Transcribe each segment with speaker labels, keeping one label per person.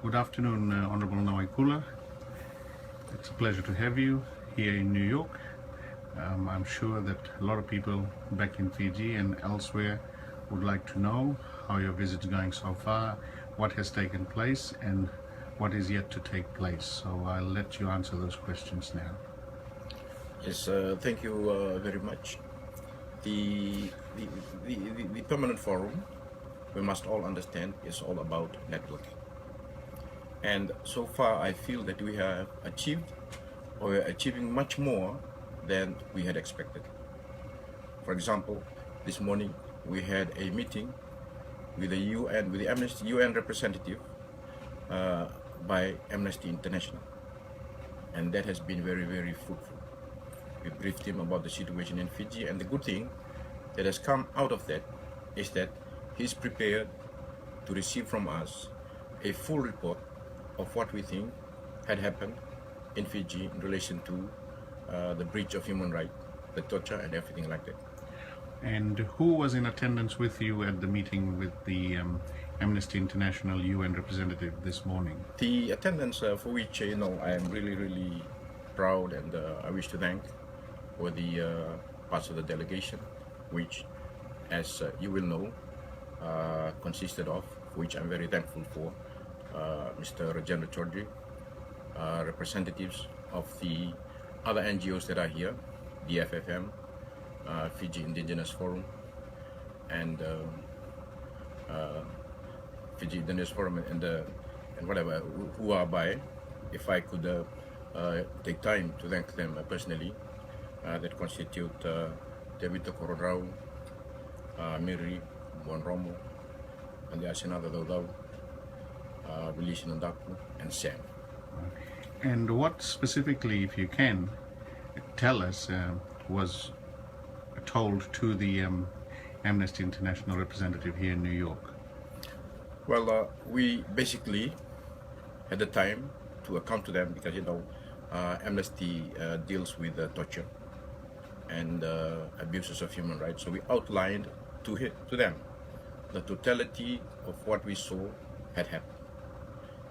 Speaker 1: Good afternoon, Honorable Nawaikula. It's a pleasure to have you here in New York. I'm sure that a lot of people back in Fiji and elsewhere would like to know how your visit's going so far, what has taken place, and what is yet to take place. So I'll let you answer those questions now.
Speaker 2: Yes, thank you very much. The, the, the permanent forum, we must all understand, is all about networking. And so far, I feel that we have achieved, or we're achieving much more than we had expected. For example, this morning we had a meeting with the UN, with the Amnesty UN representative by Amnesty International, and that has been very, very fruitful. We briefed him about the situation in Fiji, and the good thing that has come out of that is that he's prepared to receive from us a full report of what we think had happened in Fiji in relation to the breach of human rights, the torture, and everything like that.
Speaker 1: And who was in attendance with you at the meeting with the Amnesty International UN representative this morning?
Speaker 2: The attendance for which I am really, really proud, and I wish to thank for the parts of the delegation, which, as you will know, consisted of, which I'm very thankful for, Mr. Rajendra Chaudhry, representatives of the other NGOs that are here, the FFM, Fiji Indigenous Forum, and Fiji Indigenous Forum, and whatever, who are by. If I could take time to thank them personally, that constitute David Korodau, Miri, Bon Romo, and there's another Dodau, Willis Nandaku, and Sam.
Speaker 1: And what specifically, if you can, tell us, was told to the Amnesty International representative here in New York?
Speaker 2: Well, we basically had the time to account to them because, Amnesty deals with torture and abuses of human rights. So we outlined to them the totality of what we saw had happened,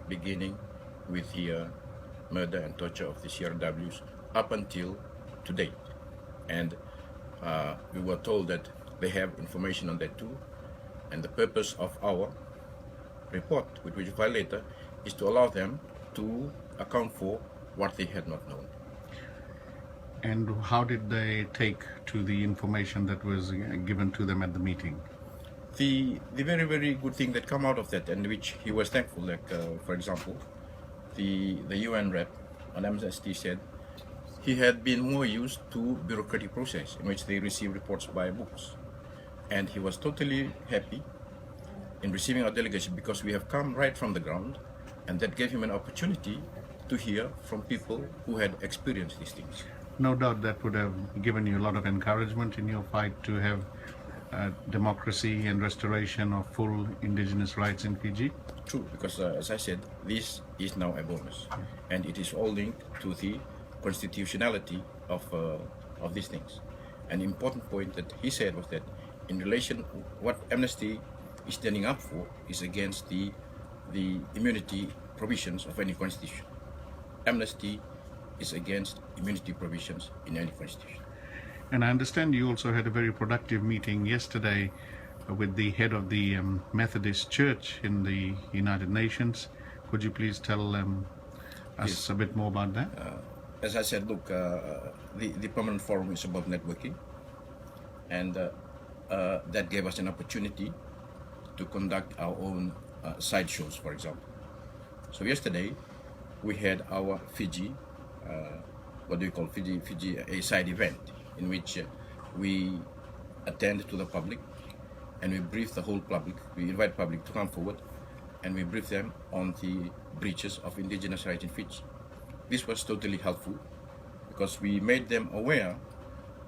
Speaker 2: beginning with the murder and torture of the CRWs up until today. And we were told that they have information on that too. And the purpose of our report, which we file later, is to allow them to account for what they had not known.
Speaker 1: And how did they take to the information that was given to them at the meeting?
Speaker 2: The very, very good thing that come out of that, and which he was thankful, like for example, the UN rep on Amnesty said he had been more used to bureaucratic process in which they receive reports by books, and he was totally happy in receiving our delegation because we have come right from the ground, and that gave him an opportunity to hear from people who had experienced these things.
Speaker 1: No doubt that would have given you a lot of encouragement in your fight to have democracy and restoration of full indigenous rights in Fiji.
Speaker 2: True, because as I said, this is now a bonus, and it is all linked to the constitutionality of these things. An important point that he said was that in relation, what Amnesty is standing up for is against the immunity provisions of any constitution. Amnesty is against immunity provisions in any constitution.
Speaker 1: And I understand you also had a very productive meeting yesterday with the head of the Methodist Church in the United Nations. Could you please tell us
Speaker 2: Yes.
Speaker 1: a bit more about that?
Speaker 2: As I said, look, the permanent forum is about networking, and that gave us an opportunity to conduct our own side shows, for example. So yesterday we had our Fiji, Fiji, a side event in which we attend to the public and we brief the whole public. We invite public to come forward and we brief them on the breaches of indigenous rights in Fiji. This was totally helpful because we made them aware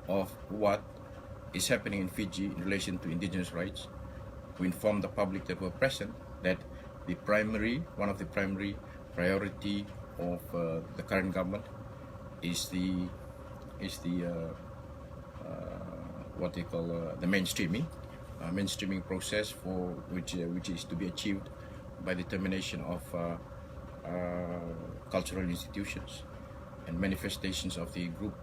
Speaker 2: of what is happening in Fiji in relation to indigenous rights. We informed the public that were present that one of the primary priority of the current government is the what they call the mainstreaming process, for which is to be achieved by the termination of cultural institutions and manifestations of the group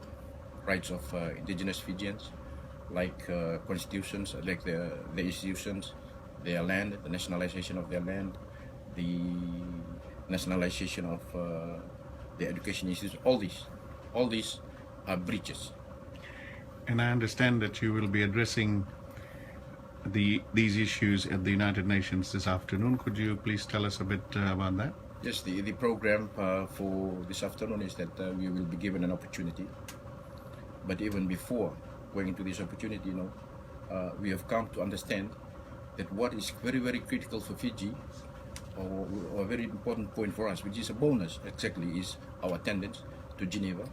Speaker 2: rights of indigenous Fijians, like constitutions, like the institutions, their land, the nationalization of their land, the nationalization of the education institutions, all these are breaches.
Speaker 1: And I understand that you will be addressing these issues at the United Nations this afternoon. Could you please tell us a bit about that?
Speaker 2: Yes, the program for this afternoon is that we will be given an opportunity. But even before going into this opportunity, we have come to understand that what is very, very critical for Fiji, or a very important point for us, which is a bonus exactly, is our attendance to Geneva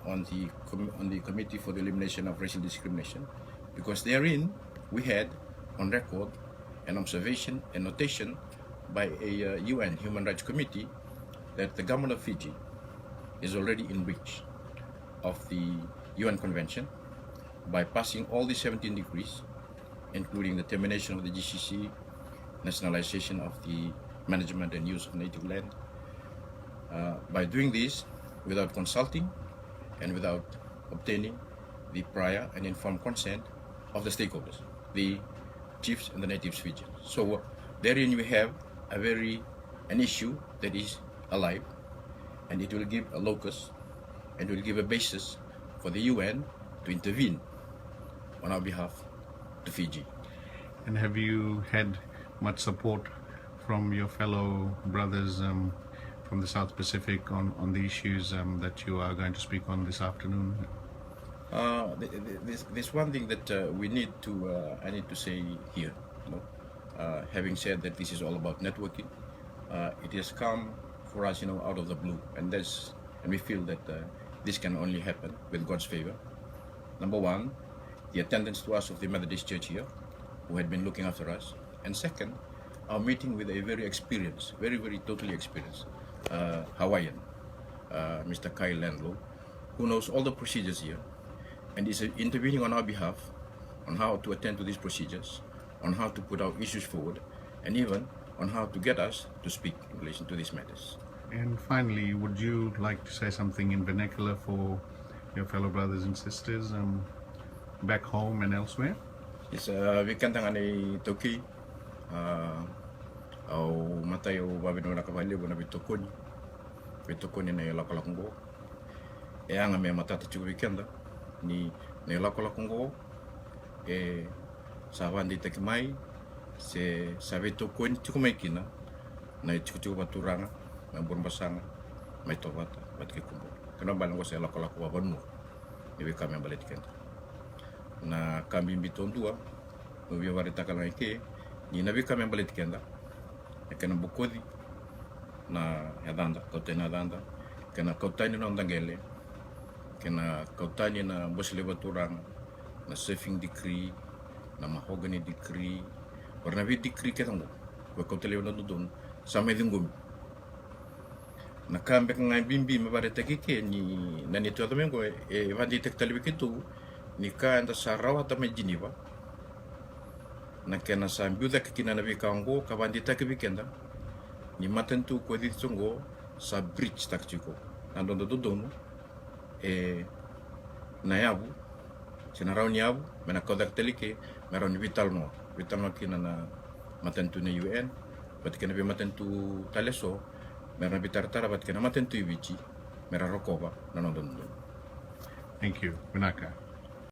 Speaker 2: on the Committee for the Elimination of Racial Discrimination, because therein we had on record an observation and notation by a UN Human Rights Committee that the government of Fiji is already in breach of the UN Convention by passing all the 17 decrees, including the termination of the GCC, nationalization of the management and use of native land. By doing this without consulting and without obtaining the prior and informed consent of the stakeholders, the chiefs and the natives Fijians. So therein we have an issue that is alive, and it will give a locus and will give a basis for the UN to intervene on our behalf to Fiji.
Speaker 1: And have you had much support from your fellow brothers from the South Pacific on the issues that you are going to speak on this afternoon?
Speaker 2: There's one thing that I need to say here. Having said that this is all about networking, it has come for us, out of the blue, and we feel that this can only happen with God's favor. Number one, the attendance to us of the Methodist Church here, who had been looking after us, and second, our meeting with a very experienced, very totally experienced Hawaiian, Mr. Kyle Landlow, who knows all the procedures here and is intervening on our behalf on how to attend to these procedures, on how to put our issues forward, and even on how to get us to speak in relation to these matters.
Speaker 1: And finally, would you like to say something in vernacular for your fellow brothers and sisters back home and elsewhere?
Speaker 2: Yes, we can tangani toki au matai o babino na kavali bona bitokoni na lakalakungo e anga me matata chu weekenda ni lakalakungo e savandi tekmai se savito koni tukumekina na chuchu baturanga na borbasanga mai tobata batke kumbo kana balango se lakalako babonu ni kami balet kenda na kami bitondua no via vareta kala ke ni na kami balet kenda e kana bukodi na yadanda kautena danda kana kautani na ndangele kana kautani na bosle baturanga na surfing decree na mahogany decree warna vi decree ketango ko kautele na dudon sa medingum na kambe ngai bimbi mabareta kike ni nani to domingo e vandi tektali kitu ni ka anda sarawa ta me Geneva na kena sa mbiuda kikina na vikango ka vandi ta kibikenda ni matentu ko ditsongo sa bridge taktiko ando dodonu e na yabu sina rauni yabu mena kodak telike meroni vital no kina na matentu na UN bat kena be matentu taleso mera bitartara bat kena matentu ibichi mera rokoba na no.
Speaker 1: Thank you, Vinaka.